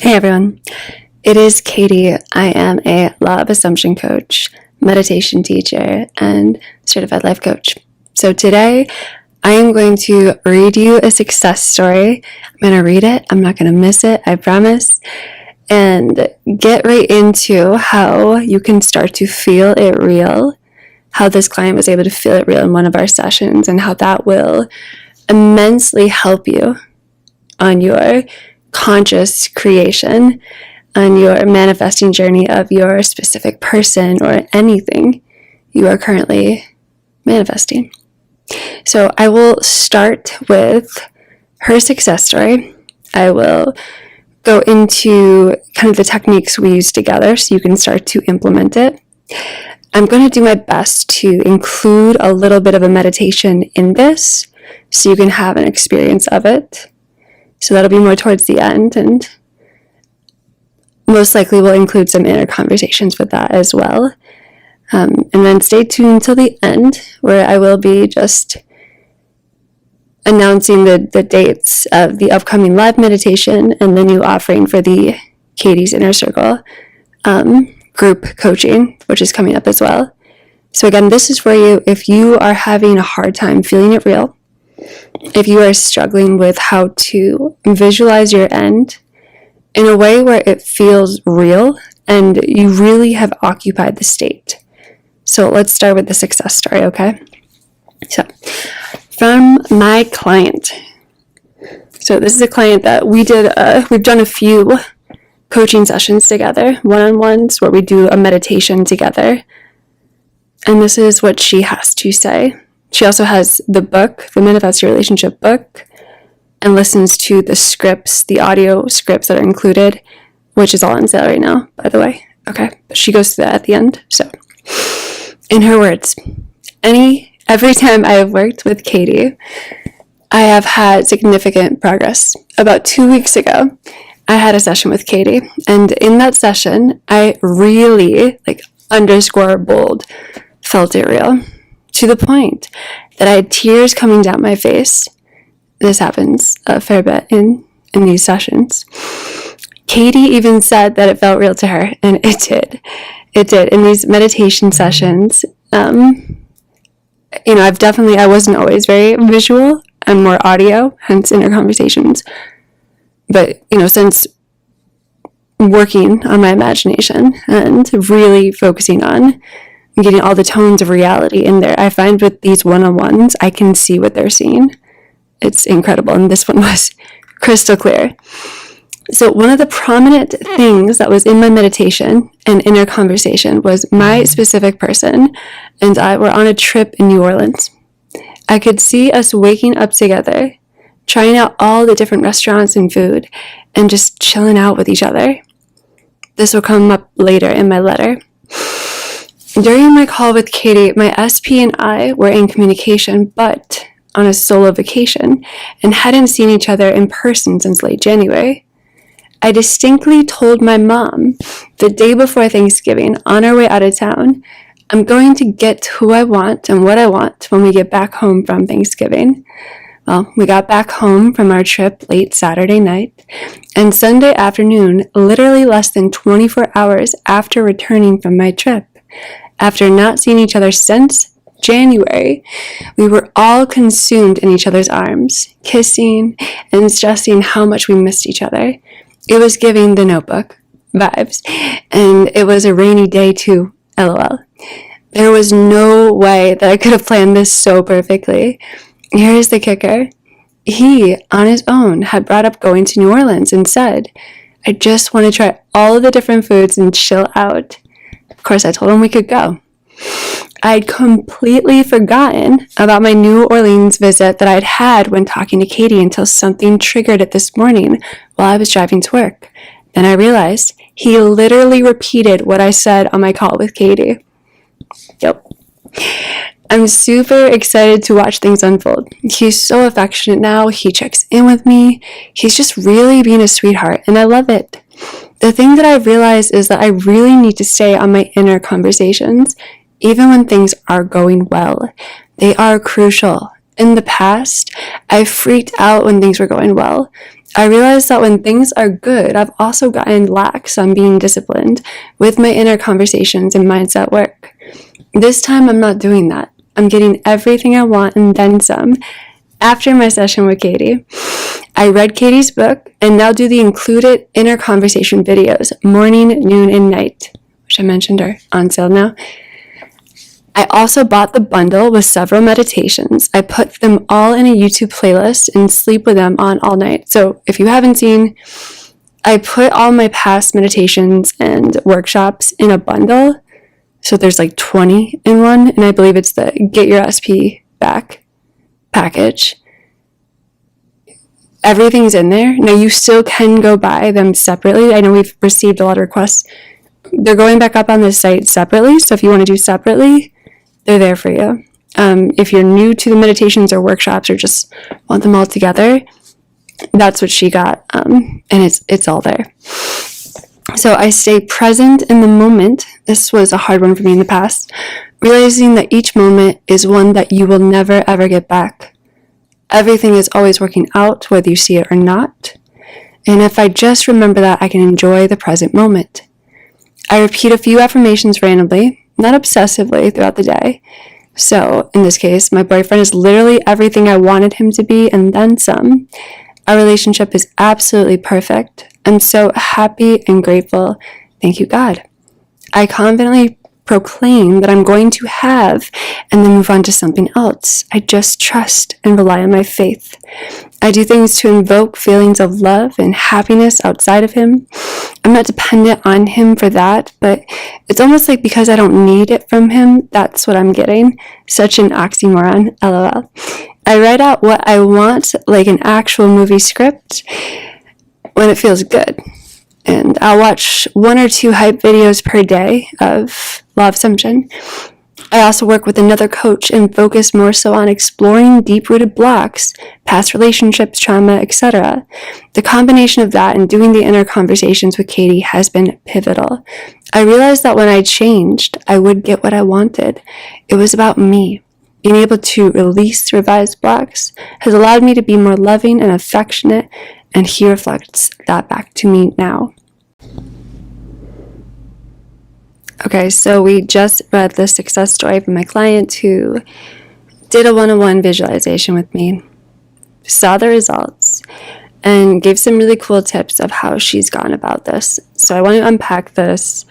Hey everyone, it is Katie. I am a law of assumption coach, meditation teacher, and certified life coach. So today I am going to read you a success story. I'm going to read it. I'm not going to miss it, I promise. And get right into how you can start to feel it real, how this client was able to feel it real in one of our sessions, and how that will immensely help you on your conscious creation, on your manifesting journey of your specific person or anything you are currently manifesting. So I will start with her success story. I will go into kind of the techniques we use together so you can start to implement it. I'm going to do my best to include a little bit of a meditation in this so you can have an experience of it. So that'll be more towards the end, and most likely we'll include some inner conversations with that as well. And then stay tuned till the end, where I will be just announcing the dates of the upcoming live meditation and the new offering for the Katie's Inner Circle group coaching, which is coming up as well. So again, this is for you if you are having a hard time feeling it real, if you are struggling with how to visualize your end in a way where it feels real and you really have occupied the state. So let's start with the success story, okay? So, from my client. So this is a client that we've done a few coaching sessions together, one-on-ones where we do a meditation together. And this is what she has to say. She also has the book, the Manifest Your Relationship book, and listens to the scripts, the audio scripts that are included, which is all on sale right now, by the way. Okay, but she goes through that at the end. So, in her words, every time I have worked with Katie, I have had significant progress. About 2 weeks ago, I had a session with Katie, and in that session, I really, underscore bold, felt it real. To the point that I had tears coming down my face. This happens a fair bit in these sessions. Katie even said that it felt real to her, and it did. It did. In these meditation sessions, I wasn't always very visual. I'm more audio, hence inner conversations. But, since working on my imagination and really focusing on getting all the tones of reality in there, I find with these one-on-ones, I can see what they're seeing. It's incredible, and this one was crystal clear. So one of the prominent things that was in my meditation and inner conversation was my specific person and I were on a trip in New Orleans. I could see us waking up together, trying out all the different restaurants and food, and just chilling out with each other. This will come up later in my letter. During my call with Katie, my SP and I were in communication, but on a solo vacation, and hadn't seen each other in person since late January. I distinctly told my mom the day before Thanksgiving, on our way out of town, I'm going to get who I want and what I want when we get back home from Thanksgiving. Well, we got back home from our trip late Saturday night, and Sunday afternoon, literally less than 24 hours after returning from my trip, after not seeing each other since January, we were all consumed in each other's arms, kissing and stressing how much we missed each other. It was giving The Notebook vibes, and it was a rainy day too, LOL. There was no way that I could have planned this so perfectly. Here's the kicker. He, on his own, had brought up going to New Orleans and said, I just want to try all of the different foods and chill out. Of course, I told him we could go. I'd completely forgotten about my New Orleans visit that I'd had when talking to Katie until something triggered it this morning while I was driving to work. Then I realized he literally repeated what I said on my call with Katie. Yep. I'm super excited to watch things unfold. He's so affectionate now. He checks in with me. He's just really being a sweetheart, and I love it. The thing that I realized is that I really need to stay on my inner conversations, even when things are going well. They are crucial. In the past, I freaked out when things were going well. I realized that when things are good, I've also gotten lax on being disciplined with my inner conversations and mindset work. This time, I'm not doing that. I'm getting everything I want and then some. After my session with Katie, I read Katie's book and now do the included inner conversation videos, morning, noon, and night, which I mentioned are on sale now. I also bought the bundle with several meditations. I put them all in a YouTube playlist and sleep with them on all night. So if you haven't seen, I put all my past meditations and workshops in a bundle. So there's like 20 in one, and I believe it's the Get Your SP Back package. Everything's in there. Now you still can go buy them separately. I know we've received a lot of requests. They're going back up on the site separately, so if you want to do separately, they're there for you. If you're new to the meditations or workshops or just want them all together, that's what she got, and it's all there. So I stay present in the moment. This was a hard one for me in the past, realizing that each moment is one that you will never ever get back. Everything is always working out, whether you see it or not. And if I just remember that, I can enjoy the present moment. I repeat a few affirmations randomly, not obsessively, throughout the day. So, in this case, my boyfriend is literally everything I wanted him to be and then some. Our relationship is absolutely perfect. I'm so happy and grateful. Thank you, God. I confidently proclaim that I'm going to have and then move on to something else. I just trust and rely on my faith. I do things to invoke feelings of love and happiness outside of him. I'm not dependent on him for that, but it's almost like because I don't need it from him, that's what I'm getting. Such an oxymoron, LOL. I write out what I want like an actual movie script when it feels good. And I'll watch 1 or 2 hype videos per day of law of assumption. I also work with another coach and focus more so on exploring deep-rooted blocks, past relationships, trauma, etc. The combination of that and doing the inner conversations with Katie has been pivotal. I realized that when I changed, I would get what I wanted. It was about me. Being able to release revised blocks has allowed me to be more loving and affectionate, and he reflects that back to me now. Okay, so we just read the success story from my client who did a one-on-one visualization with me, saw the results, and gave some really cool tips of how she's gone about this. So I want to unpack this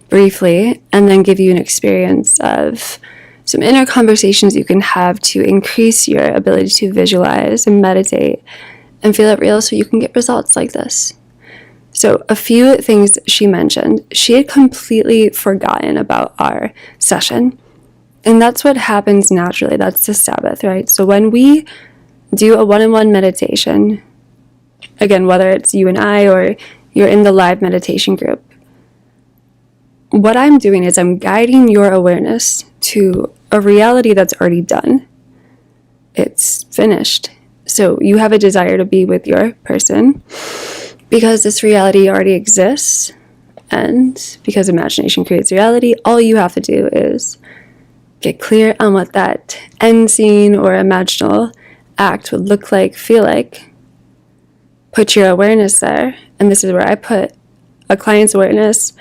briefly and then give you an experience of some inner conversations you can have to increase your ability to visualize and meditate and feel it real so you can get results like this. So a few things she mentioned. She had completely forgotten about our session. And that's what happens naturally. That's the Sabbath, right? So when we do a one-on-one meditation, again, whether it's you and I or you're in the live meditation group, what I'm doing is I'm guiding your awareness to a reality that's already done. It's finished. So you have a desire to be with your person because this reality already exists, and because imagination creates reality, all you have to do is get clear on what that end scene or imaginal act would look like, feel like. Put your awareness there, and this is where I put a client's awareness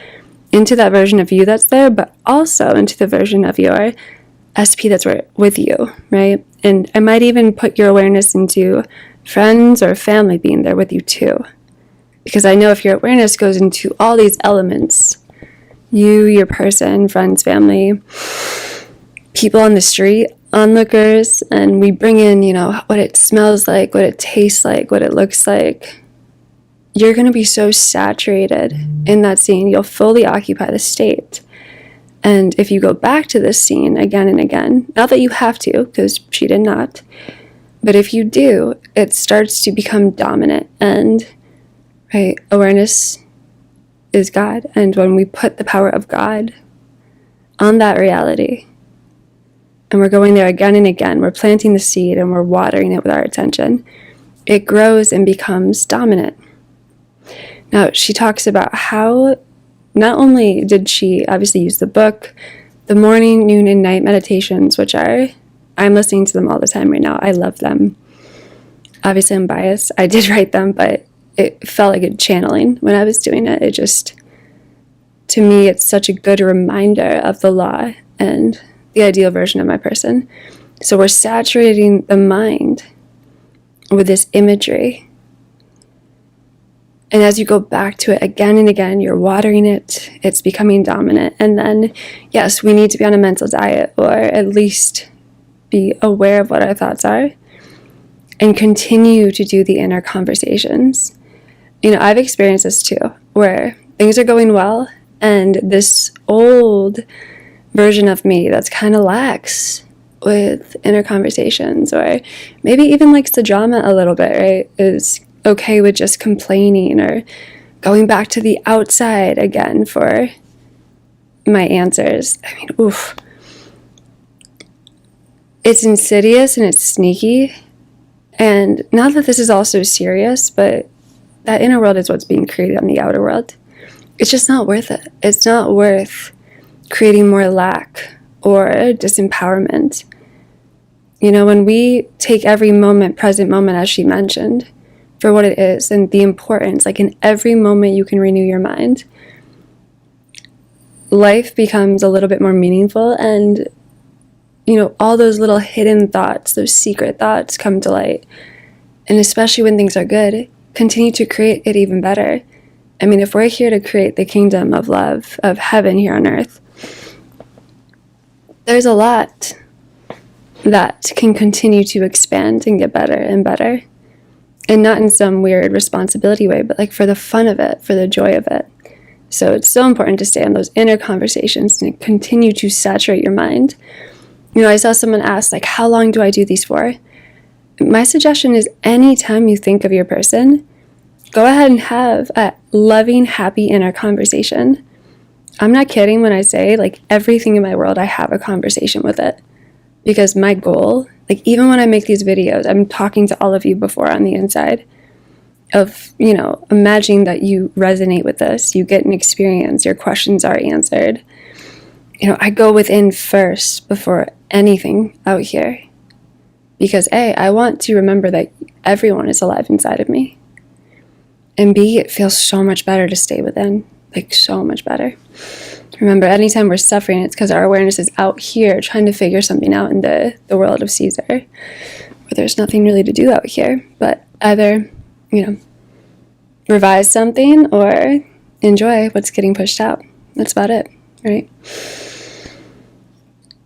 into that version of you that's there, but also into the version of your SP that's with you, right? And I might even put your awareness into friends or family being there with you too. Because I know if your awareness goes into all these elements, you, your person, friends, family, people on the street, onlookers, and we bring in, what it smells like, what it tastes like, what it looks like, you're going to be so saturated in that scene, you'll fully occupy the state. And if you go back to this scene again and again, not that you have to, because she did not, but if you do, it starts to become dominant. And right, awareness is God. And when we put the power of God on that reality, and we're going there again and again, we're planting the seed and we're watering it with our attention, it grows and becomes dominant. Now, she talks about how not only did she obviously use the book, the morning, noon, and night meditations, which I'm listening to them all the time right now. I love them. Obviously, I'm biased. I did write them, but it felt like a channeling when I was doing it. It just, to me, it's such a good reminder of the law and the ideal version of my person. So we're saturating the mind with this imagery. And as you go back to it again and again, you're watering it, it's becoming dominant. And then, yes, we need to be on a mental diet, or at least be aware of what our thoughts are, and continue to do the inner conversations. You know, I've experienced this too, where things are going well, and this old version of me that's kind of lax with inner conversations, or maybe even likes the drama a little bit, right, is okay with just complaining or going back to the outside again for my answers. I mean, oof. It's insidious and it's sneaky. And not that this is also serious, but that inner world is what's being created on the outer world. It's just not worth it. It's not worth creating more lack or disempowerment. You know, when we take every moment, present moment, as she mentioned, for what it is and the importance, like in every moment you can renew your mind, life becomes a little bit more meaningful, and you know, all those little hidden thoughts, those secret thoughts come to light. And especially when things are good, continue to create it even better. I mean, if we're here to create the kingdom of love, of heaven here on earth, there's a lot that can continue to expand and get better and better. And not in some weird responsibility way, but like for the fun of it, for the joy of it. So it's so important to stay on those inner conversations and continue to saturate your mind. You know, I saw someone ask, like, how long do I do these for? My suggestion is anytime you think of your person, go ahead and have a loving, happy inner conversation. I'm not kidding when I say, like, everything in my world, I have a conversation with it. Because my goal, like, even when I make these videos, I'm talking to all of you before on the inside of, you know, imagining that you resonate with this, you get an experience, your questions are answered. You know, I go within first before anything out here. Because A, I want to remember that everyone is alive inside of me. And B, it feels so much better to stay within, like so much better. Remember, anytime we're suffering, it's because our awareness is out here trying to figure something out in the world of Caesar, where there's nothing really to do out here, but either, you know, revise something or enjoy what's getting pushed out. That's about it, right?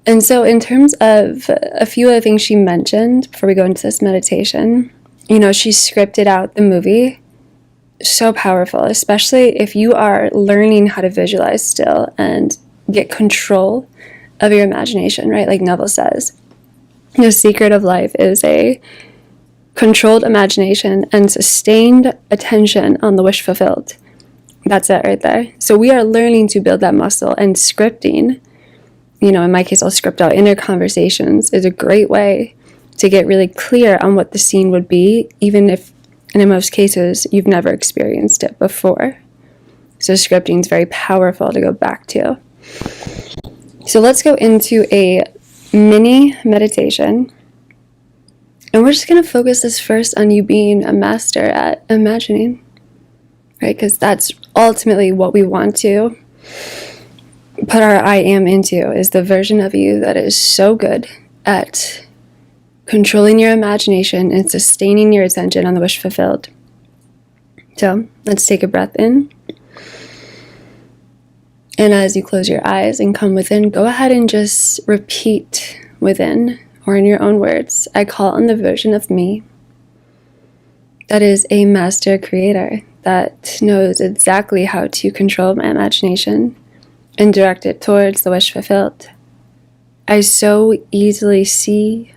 And so in terms of a few other things she mentioned before we go into this meditation, you know, she scripted out the movie. So powerful, especially if you are learning how to visualize still and get control of your imagination, right? Like Neville says, the secret of life is a controlled imagination and sustained attention on the wish fulfilled. That's it right there. So we are learning to build that muscle, and scripting, you know, in my case, I'll script out inner conversations, is a great way to get really clear on what the scene would be, even if, and in most cases, you've never experienced it before. So scripting is very powerful to go back to. So let's go into a mini meditation. And we're just going to focus this first on you being a master at imagining, right? Because that's ultimately what we want to put our I am into, is the version of you that is so good at controlling your imagination and sustaining your attention on the wish fulfilled. So let's take a breath in. And as you close your eyes and come within, go ahead and just repeat within, or in your own words, I call on the version of me that is a master creator, that knows exactly how to control my imagination and direct it towards the wish fulfilled. I so easily see,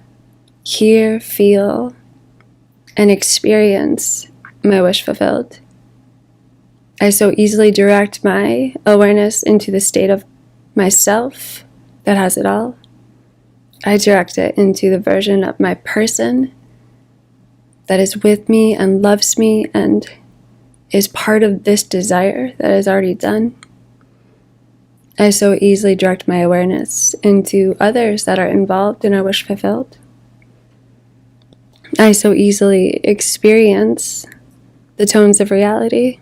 hear, feel, and experience my wish fulfilled. I so easily direct my awareness into the state of myself that has it all. I direct it into the version of my person that is with me and loves me and is part of this desire that is already done. I so easily direct my awareness into others that are involved in our wish fulfilled. I so easily experience the tones of reality.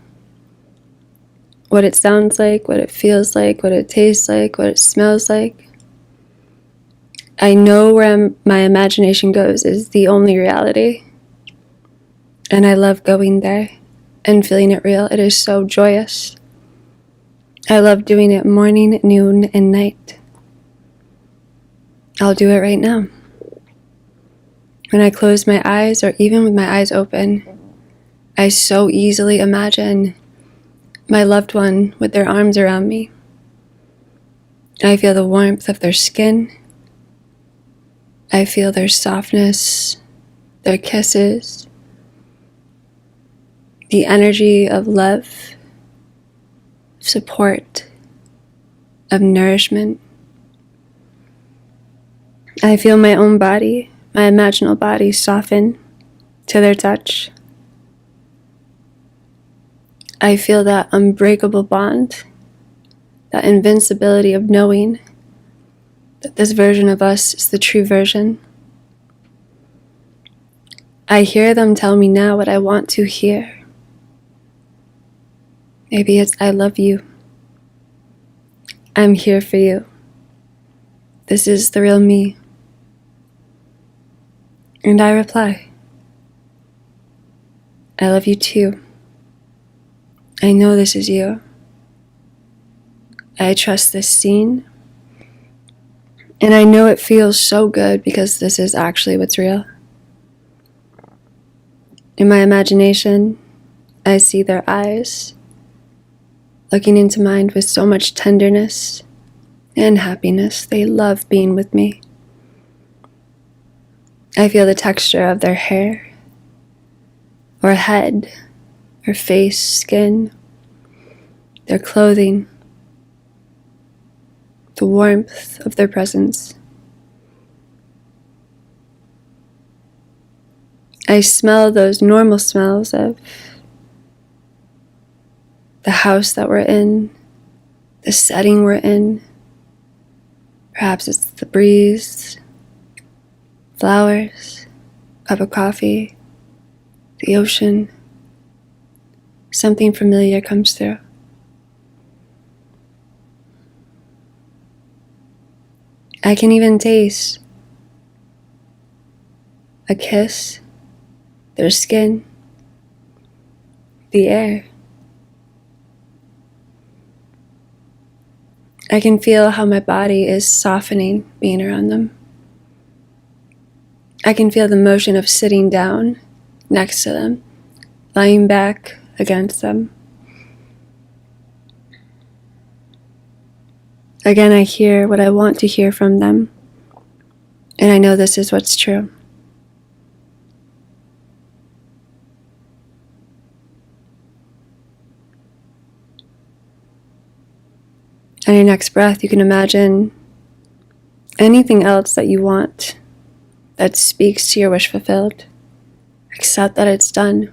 What it sounds like, what it feels like, what it tastes like, what it smells like. I know where my imagination goes is the only reality. And I love going there and feeling it real. It is so joyous. I love doing it morning, noon, and night. I'll do it right now. When I close my eyes, or even with my eyes open, I so easily imagine my loved one with their arms around me. I feel the warmth of their skin. I feel their softness, their kisses, the energy of love, support, of nourishment. I feel my own body, my imaginal body soften to their touch. I feel that unbreakable bond, that invincibility of knowing that this version of us is the true version. I hear them tell me now what I want to hear. Maybe it's, I love you. I'm here for you. This is the real me. And I reply, I love you too. I know this is you. I trust this scene. And I know it feels so good because this is actually what's real. In my imagination, I see their eyes looking into mine with so much tenderness and happiness. They love being with me. I feel the texture of their hair, or head, or face, skin, their clothing, the warmth of their presence. I smell those normal smells of the house that we're in, the setting we're in. Perhaps it's the breeze, flowers, cup of coffee, the ocean. Something familiar comes through. I can even taste a kiss, their skin, the air. I can feel how my body is softening being around them. I can feel the motion of sitting down next to them, lying back against them. Again, I hear what I want to hear from them, and I know this is what's true. On your next breath, you can imagine anything else that you want that speaks to your wish fulfilled. Accept that it's done.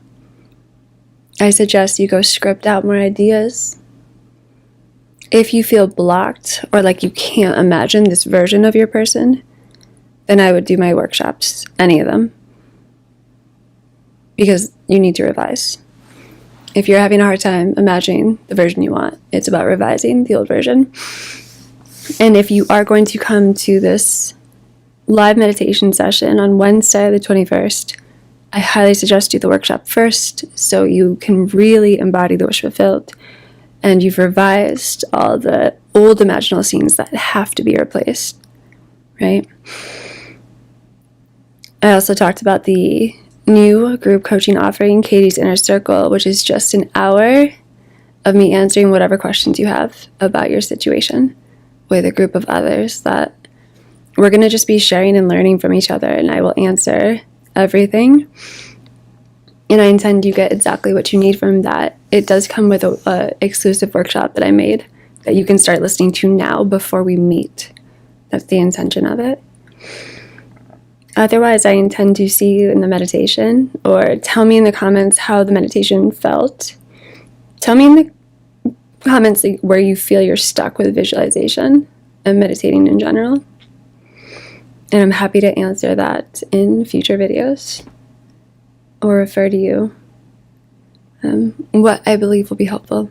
I suggest you go script out more ideas. If you feel blocked or like you can't imagine this version of your person, then I would do my workshops, any of them, because you need to revise. If you're having a hard time imagining the version you want, it's about revising the old version. And if you are going to come to this live meditation session on Wednesday, the 21st, I highly suggest do the workshop first so you can really embody the wish fulfilled and you've revised all the old imaginal scenes that have to be replaced, right? I also talked about the new group coaching offering, Katie's Inner Circle, which is just an hour of me answering whatever questions you have about your situation with a group of others that we're going to just be sharing and learning from each other, and I will answer everything. And I intend you get exactly what you need from that. It does come with a exclusive workshop that I made that you can start listening to now before we meet. That's the intention of it. Otherwise, I intend to see you in the meditation, or tell me in the comments how the meditation felt. Tell me in the comments where you feel you're stuck with visualization and meditating in general. And I'm happy to answer that in future videos. or refer to you what I believe will be helpful.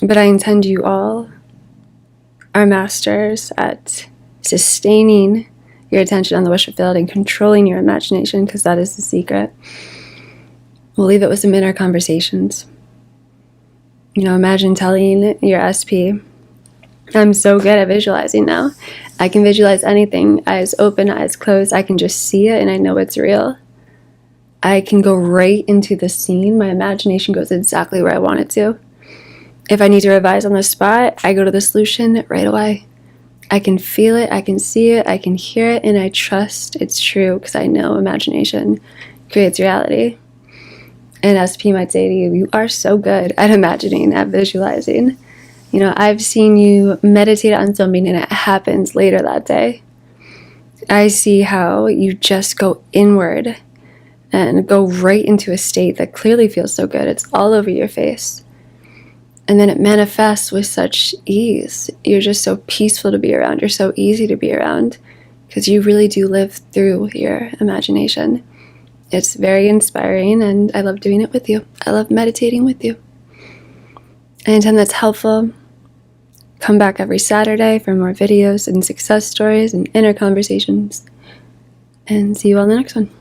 But I intend you all are masters at sustaining your attention on the wish fulfilled and controlling your imagination, because that is the secret. We'll leave it with some inner conversations. Imagine telling your SP, I'm so good at visualizing now. I can visualize anything, eyes open, eyes closed. I can just see it and I know it's real. I can go right into the scene. My imagination goes exactly where I want it to. If I need to revise on the spot, I go to the solution right away. I can feel it, I can see it, I can hear it, and I trust it's true because I know imagination creates reality. And SP might say to you, you are so good at imagining, at visualizing. I've seen you meditate on something and it happens later that day. I see how you just go inward and go right into a state that clearly feels so good. It's all over your face. And then it manifests with such ease. You're just so peaceful to be around. You're so easy to be around because you really do live through your imagination. It's very inspiring and I love doing it with you. I love meditating with you. Anytime that's helpful, come back every Saturday for more videos and success stories and inner conversations. And see you all in the next one.